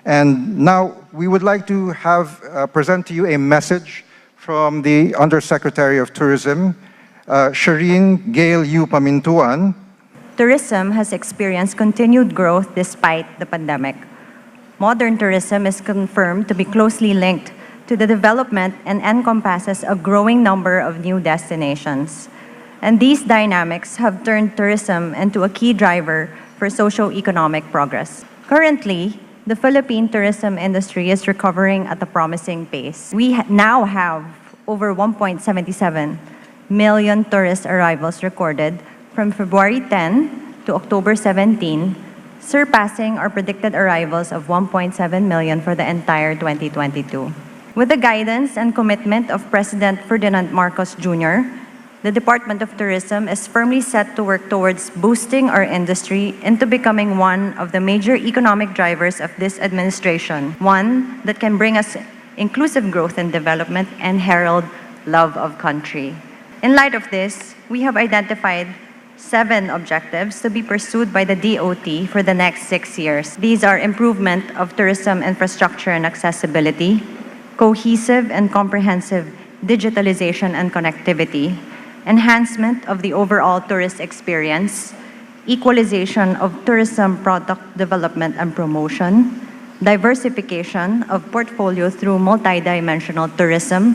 And now we would like to have present to you a message from the Undersecretary of Tourism, Shereen Gail Pamintuan. Tourism has experienced continued growth despite the pandemic. Modern tourism is confirmed to be closely linked to the development and encompasses a growing number of new destinations. And these dynamics have turned tourism into a key driver for socio-economic progress. Currently, the Philippine tourism industry is recovering at a promising pace. We now have over 1.77 million tourist arrivals recorded from February 10 to October 17, surpassing our predicted arrivals of 1.7 million for the entire 2022. With the guidance and commitment of President Ferdinand Marcos Jr., the Department of Tourism is firmly set to work towards boosting our industry into becoming one of the major economic drivers of this administration, one that can bring us inclusive growth and development and herald love of country. In light of this, we have identified 7 objectives to be pursued by the DOT for the next 6 years. These are improvement of tourism infrastructure and accessibility, cohesive and comprehensive digitalization and connectivity, enhancement of the overall tourist experience, equalization of tourism product development and promotion, diversification of portfolio through multidimensional tourism,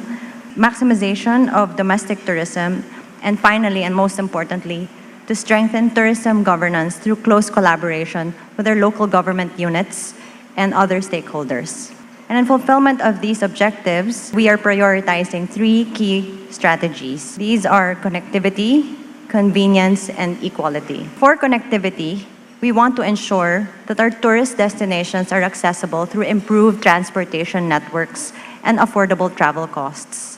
maximization of domestic tourism, and finally, and most importantly, to strengthen tourism governance through close collaboration with our local government units and other stakeholders. And in fulfillment of these objectives, we are prioritizing 3 key strategies. These are connectivity, convenience, and equality. For connectivity, we want to ensure that our tourist destinations are accessible through improved transportation networks and affordable travel costs.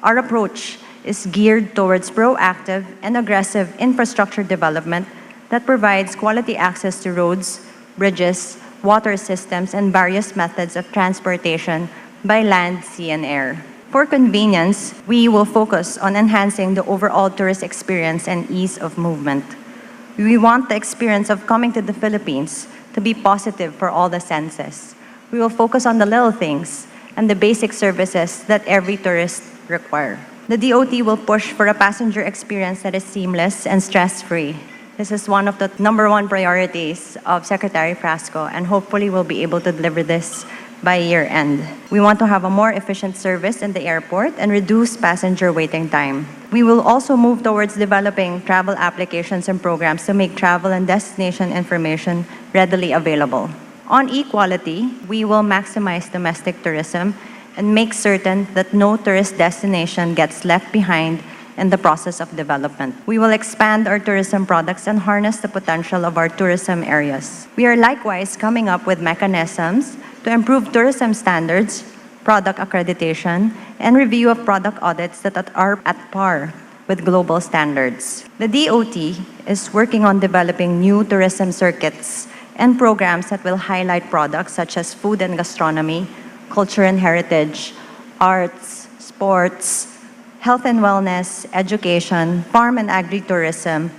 Our approach is geared towards proactive and aggressive infrastructure development that provides quality access to roads, bridges, water systems, and various methods of transportation by land, sea, and air. For convenience, we will focus on enhancing the overall tourist experience and ease of movement. We want the experience of coming to the Philippines to be positive for all the senses. We will focus on the little things and the basic services that every tourist requires. The DOT will push for a passenger experience that is seamless and stress-free. This is one of the #1 priorities of Secretary Frasco, and hopefully we'll be able to deliver this by year-end. We want to have a more efficient service in the airport and reduce passenger waiting time. We will also move towards developing travel applications and programs to make travel and destination information readily available. On equality, we will maximize domestic tourism and make certain that no tourist destination gets left behind in the process of development. We will expand our tourism products and harness the potential of our tourism areas. We are likewise coming up with mechanisms to improve tourism standards, product accreditation, and review of product audits that are at par with global standards. The DOT is working on developing new tourism circuits and programs that will highlight products such as food and gastronomy, culture and heritage, arts, sports, health and wellness, education, farm and agri-tourism,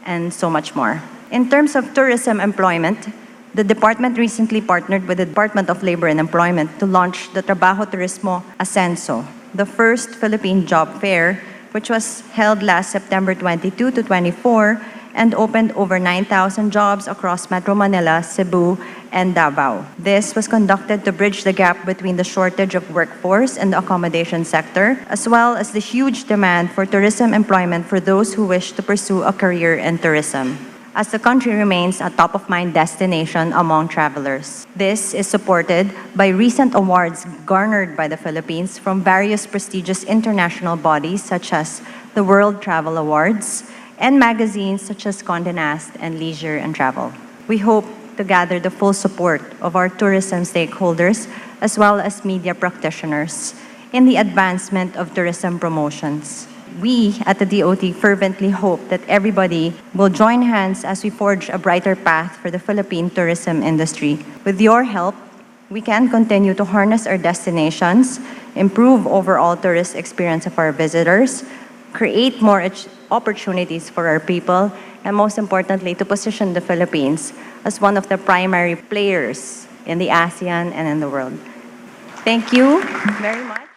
and so much more. In terms of tourism employment, the department recently partnered with the Department of Labor and Employment to launch the Trabajo Turismo Ascenso, the first Philippine job fair, which was held last September 22 to 24 and opened over 9,000 jobs across Metro Manila, Cebu, and Davao. This was conducted to bridge the gap between the shortage of workforce in the accommodation sector, as well as the huge demand for tourism employment for those who wish to pursue a career in tourism, as the country remains a top-of-mind destination among travelers. This is supported by recent awards garnered by the Philippines from various prestigious international bodies such as the World Travel Awards and magazines such as Condé Nast and Leisure and Travel. We hope to gather the full support of our tourism stakeholders as well as media practitioners in the advancement of tourism promotions. We at the DOT fervently hope that everybody will join hands as we forge a brighter path for the Philippine tourism industry. With your help, we can continue to harness our destinations, improve overall tourist experience of our visitors, create more opportunities for our people, and most importantly, to position the Philippines as one of the primary players in the ASEAN and in the world. Thank you very much.